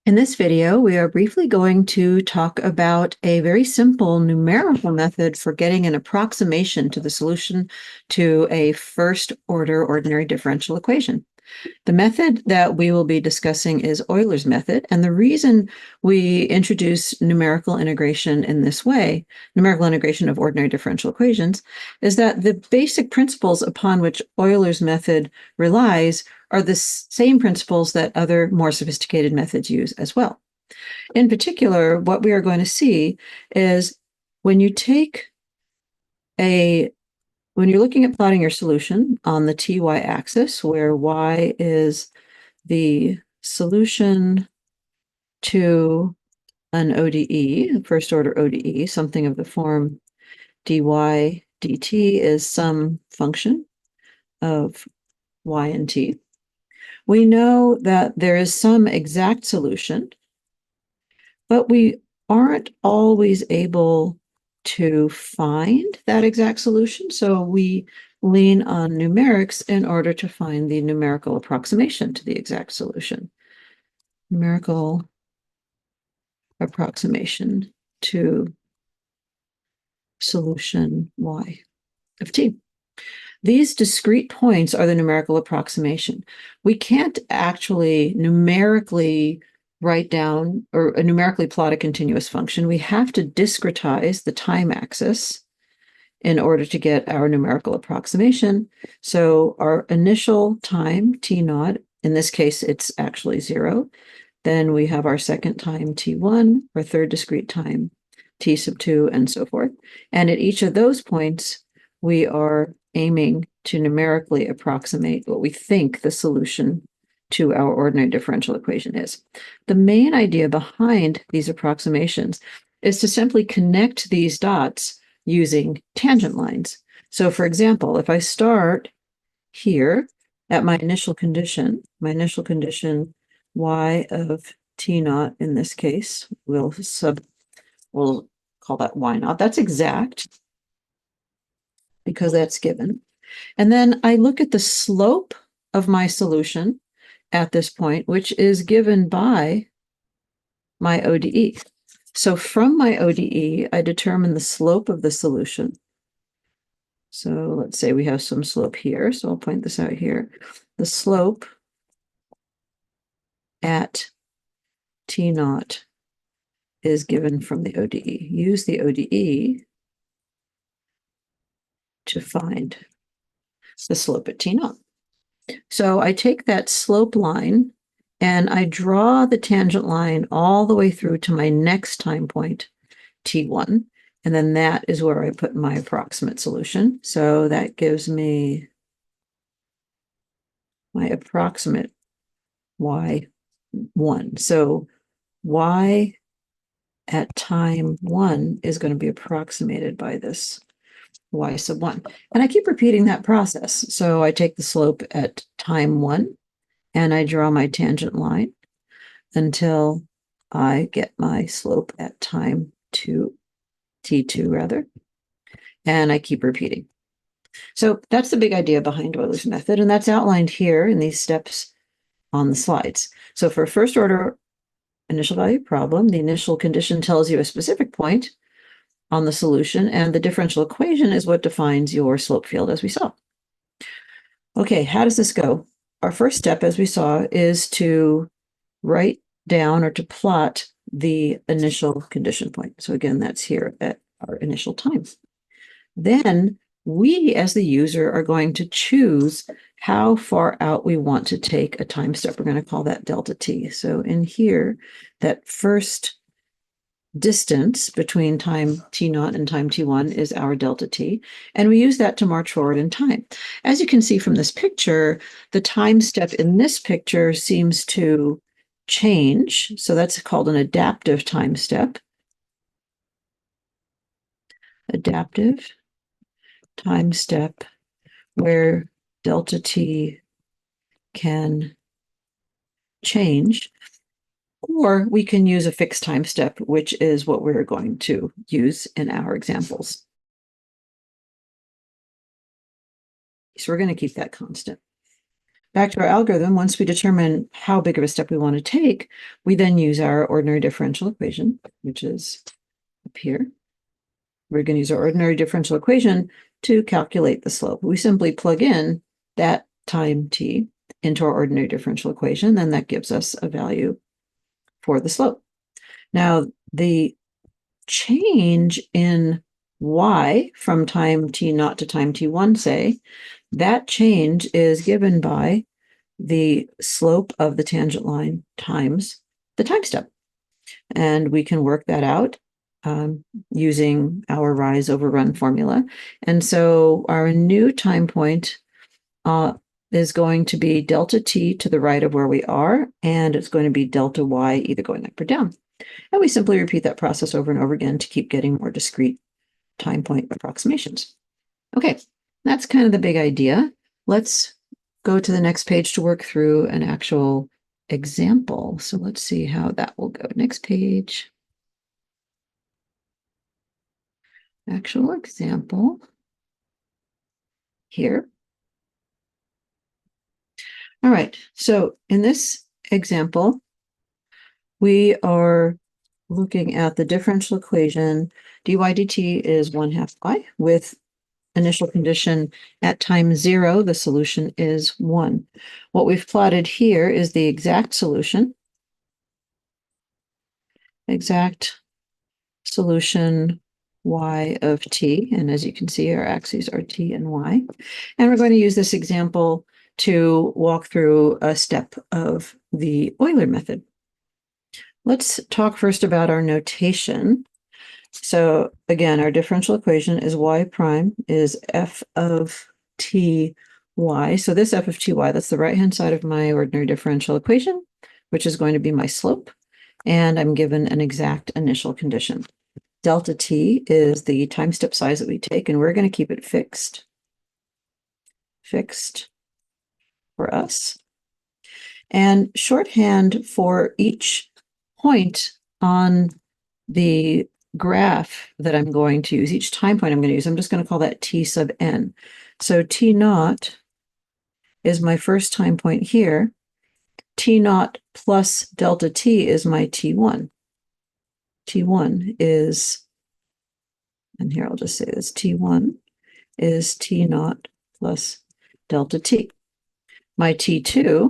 In this video, we are briefly going to talk about a very simple numerical method for getting an approximation to the solution to a first-order ordinary differential equation. The method that we will be discussing is Euler's method, and the reason we introduce numerical integration in this way, numerical integration of ordinary differential equations, is that the basic principles upon which Euler's method relies are the same principles that other more sophisticated methods use as well. In particular, what we are going to see is when you take when you're looking at plotting your solution on the ty axis, where y is the solution to an ODE, first order ODE, something of the form dy dt is some function of y and t. We know that there is some exact solution, but we aren't always able to find that exact solution. So we lean on numerics in order to find the numerical approximation to the exact solution. Numerical approximation to solution y of t. These discrete points are the numerical approximation. We can't actually numerically write down or numerically plot a continuous function. We have to discretize the time axis in order to get our numerical approximation. So our initial time, t naught, in this case, it's actually 0. Then we have our second time, t1, our third discrete time, t sub 2, and so forth. And at each of those points, we are aiming to numerically approximate what we think the solution to our ordinary differential equation is. The main idea behind these approximations is to simply connect these dots using tangent lines. So for example, if I start here at my initial condition y of t naught in this case, we'll call that y naught. That's exact because that's given. And then I look at the slope of my solution at this point, which is given by my ODE. So from my ODE, I determine the slope of the solution. So let's say we have some slope here. So I'll point this out here. The slope at t naught is given from the ODE. Use the ODE to find the slope at t naught. So I take that slope line and I draw the tangent line all the way through to my next time point, t1. And then that is where I put my approximate solution. So that gives me my approximate y1. So y at time 1 is going to be approximated by this y sub 1. And I keep repeating that process. So I take the slope at time 1 and I draw my tangent line until I get my slope at time 2, t2 rather, and I keep repeating. So that's the big idea behind Euler's method, and that's outlined here in these steps on the slides. So for a first order initial value problem, the initial condition tells you a specific point on the solution, and the differential equation is what defines your slope field, as we saw. Okay, how does this go? Our first step, as we saw, is to write down or to plot the initial condition point. So again, that's here at our initial time. Then we, as the user, are going to choose how far out we want to take a time step. We're going to call that delta t. So in here, that first distance between time t naught and time t1 is our delta t, and we use that to march forward in time. As you can see from this picture, the time step in this picture seems to change, so that's called an adaptive time step. Adaptive time step where delta t can change. Or we can use a fixed time step, which is what we're going to use in our examples. So we're going to keep that constant. back to our algorithm, once we determine how big of a step we want to take, we then use our ordinary differential equation, which is up here. We're going to use our ordinary differential equation to calculate the slope. We simply plug in that time t into our ordinary differential equation, then that gives us a value for the slope. Now, the change in y from time t naught to time t1, say, that change is given by the slope of the tangent line times the time step. And we can work that out using our rise over run formula. And so our new time point is going to be delta t to the right of where we are, and it's going to be delta y either going up or down. And we simply repeat that process over and over again to keep getting more discrete time point approximations. Okay, that's kind of the big idea. Let's go to the next page to work through an actual example. So let's see how that will go. Next page. Actual example here. All right, so in this example, we are looking at the differential equation dy dt is 1/2 y with initial condition at time 0, the solution is 1. What we've plotted here is the exact solution. Exact solution y of t, and as you can see, our axes are t and y. And we're going to use this example to walk through a step of the Euler method. Let's talk first about our notation. So again, our differential equation is y prime is f of t y. So this f of t y, that's the right-hand side of my ordinary differential equation, which is going to be my slope. And I'm given an exact initial condition. Delta t is the time step size that we take, and we're going to keep it fixed. Fixed for us. And shorthand for each point on the graph that I'm going to use, each time point I'm going to use, I'm just going to call that t sub n. So t naught is my first time point here. T naught plus delta t is my t1. T1 is, and here I'll just say this, T1 is T naught plus delta T. My T2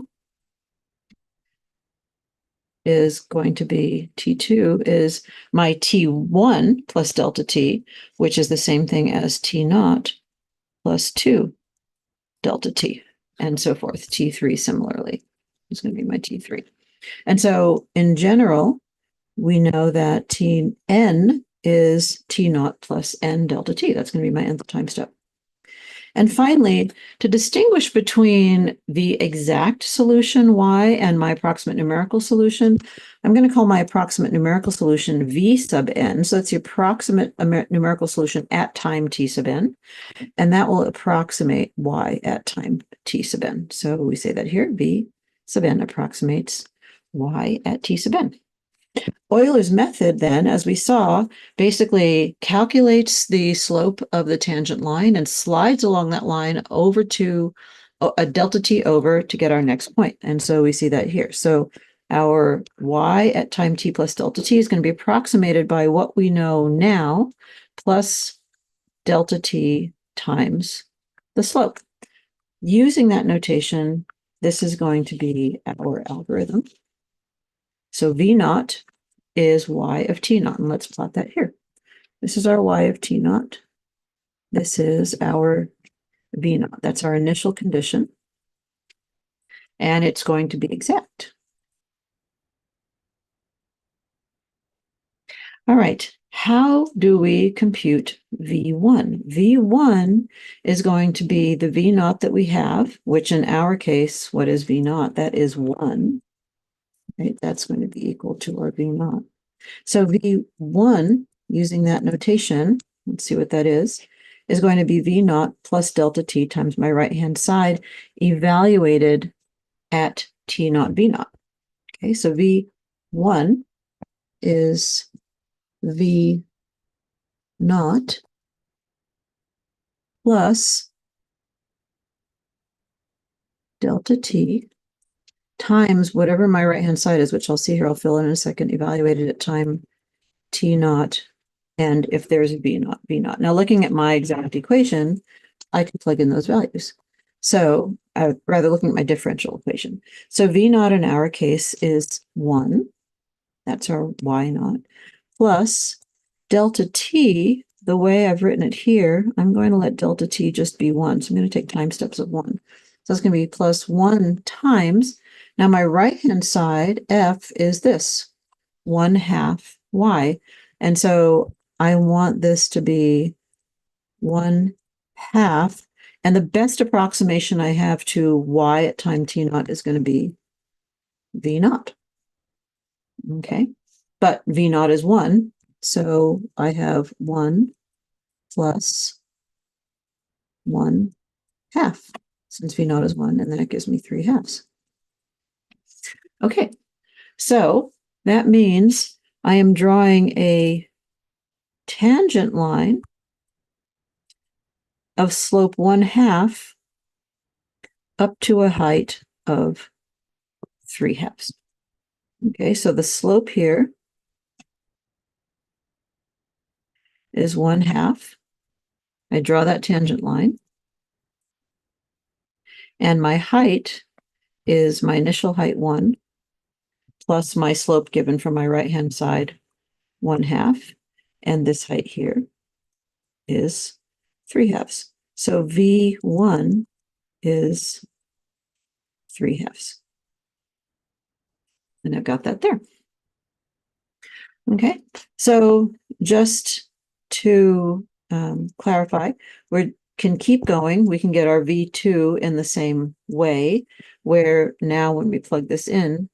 is going to be, T2 is my T1 plus delta T, which is the same thing as T naught plus 2 delta T, and so forth. T3 similarly is going to be my T3. And so in general, we know that Tn is T naught plus n delta T. That's going to be my nth time step. And finally, to distinguish between the exact solution y and my approximate numerical solution, I'm going to call my approximate numerical solution v sub n. So that's the approximate numerical solution at time t sub n. And that will approximate y at time t sub n. So we say that here, v sub n approximates y at t sub n. Euler's method then, as we saw, basically calculates the slope of the tangent line and slides along that line over to a delta t over to get our next point. And so we see that here. So our y at time t plus delta t is going to be approximated by what we know now plus delta t times the slope. Using that notation, this is going to be our algorithm. So v naught is y of t naught, and let's plot that here. This is our y of t naught. This is our v naught. That's our initial condition, and it's going to be exact. All right, how do we compute v1? v1 is going to be the v naught that we have, which in our case, what is v naught? That is 1. Right? That's going to be equal to our v naught. So v1, using that notation, let's see what that is going to be v naught plus delta t times my right-hand side, evaluated at t naught v naught. Okay, so v1 is v naught plus delta t times whatever my right-hand side is, which I'll see here, I'll fill in a second, evaluated at time t naught, and if there's a v naught. Now, looking at my exact equation, I can plug in those values. So, rather looking at my differential equation. So v naught in our case is 1. That's our y naught. Plus delta t, the way I've written it here, I'm going to let delta t just be 1. So I'm going to take time steps of 1. So it's going to be plus 1 times. Now my right-hand side, f, is this, 1/2 y. And so I want this to be 1/2. And the best approximation I have to y at time t naught is going to be v naught. Okay. But v naught is 1. So I have 1 plus 1/2, since v naught is 1, and then it gives me 3/2. Okay, so that means I am drawing a tangent line of slope 1/2 up to a height of 3/2. Okay, so the slope here is 1/2. I draw that tangent line. And my height is my initial height 1 plus my slope given from my right-hand side 1/2. And this height here is 3/2. So V1 is 3/2. And I've got that there. Okay, so just to clarify, we can keep going. We can get our V2 in the same way, where now when we plug this in,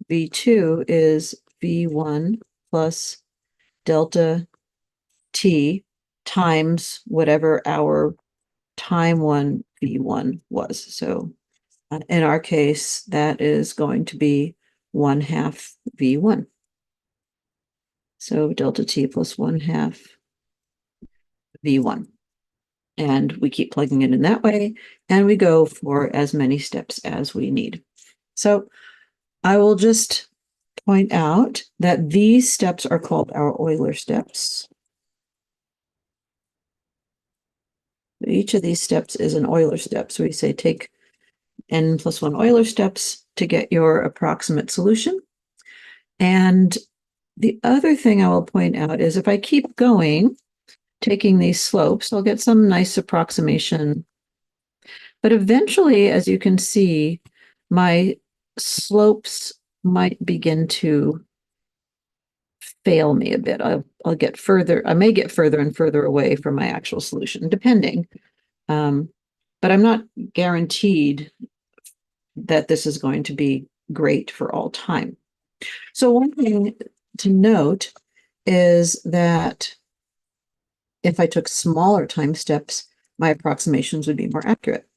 V2 is V1 plus delta t times whatever our time 1 V1 was. So in our case, that is going to be 1/2 V1. So delta t plus 1/2 V1. And we keep plugging it in that way, and we go for as many steps as we need. So I will just point out that these steps are called our Euler steps. Each of these steps is an Euler step. So we say take n plus 1 Euler steps to get your approximate solution. And the other thing I will point out is if I keep going, taking these slopes, I'll get some nice approximation. But eventually, as you can see, my slopes might begin to fail me a bit. I'll get further, I may get further and further away from my actual solution, depending. But I'm not guaranteed that this is going to be great for all time. So one thing to note is that if I took smaller time steps, my approximations would be more accurate.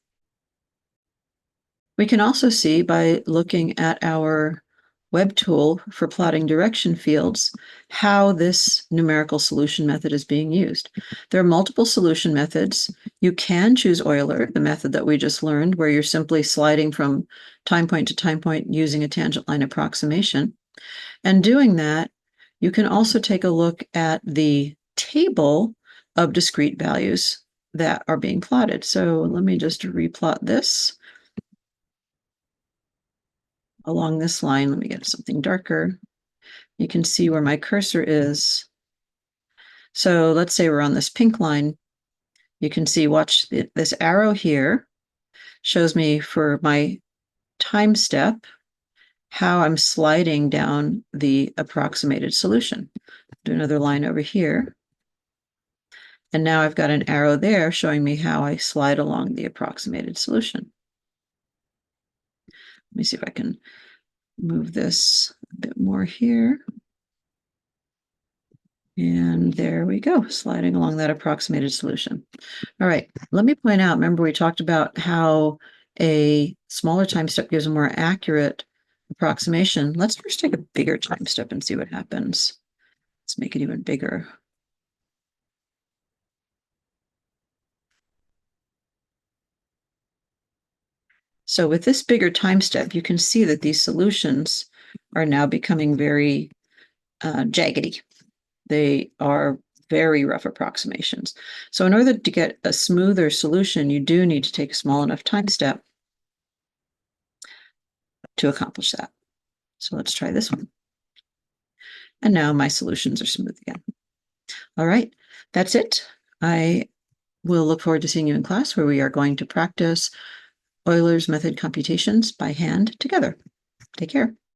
We can also see by looking at our web tool for plotting direction fields how this numerical solution method is being used. There are multiple solution methods. You can choose Euler, the method that we just learned, where you're simply sliding from time point to time point using a tangent line approximation. And doing that, you can also take a look at the table of discrete values that are being plotted. So let me just replot this along this line. Let me get something darker. You can see where my cursor is. So let's say we're on this pink line. You can see, watch this arrow here shows me for my time step how I'm sliding down the approximated solution. Do another line over here. And now I've got an arrow there showing me how I slide along the approximated solution. Let me see if I can move this a bit more here. And there we go, sliding along that approximated solution. All right, let me point out, remember we talked about how a smaller time step gives a more accurate approximation. Let's first take a bigger time step and see what happens. Let's make it even bigger. So with this bigger time step, you can see that these solutions are now becoming very jaggedy. They are very rough approximations. So in order to get a smoother solution, you do need to take a small enough time step to accomplish that. So let's try this one. And now my solutions are smooth again. All right, that's it. I will look forward to seeing you in class where we are going to practice Euler's method computations by hand together. Take care.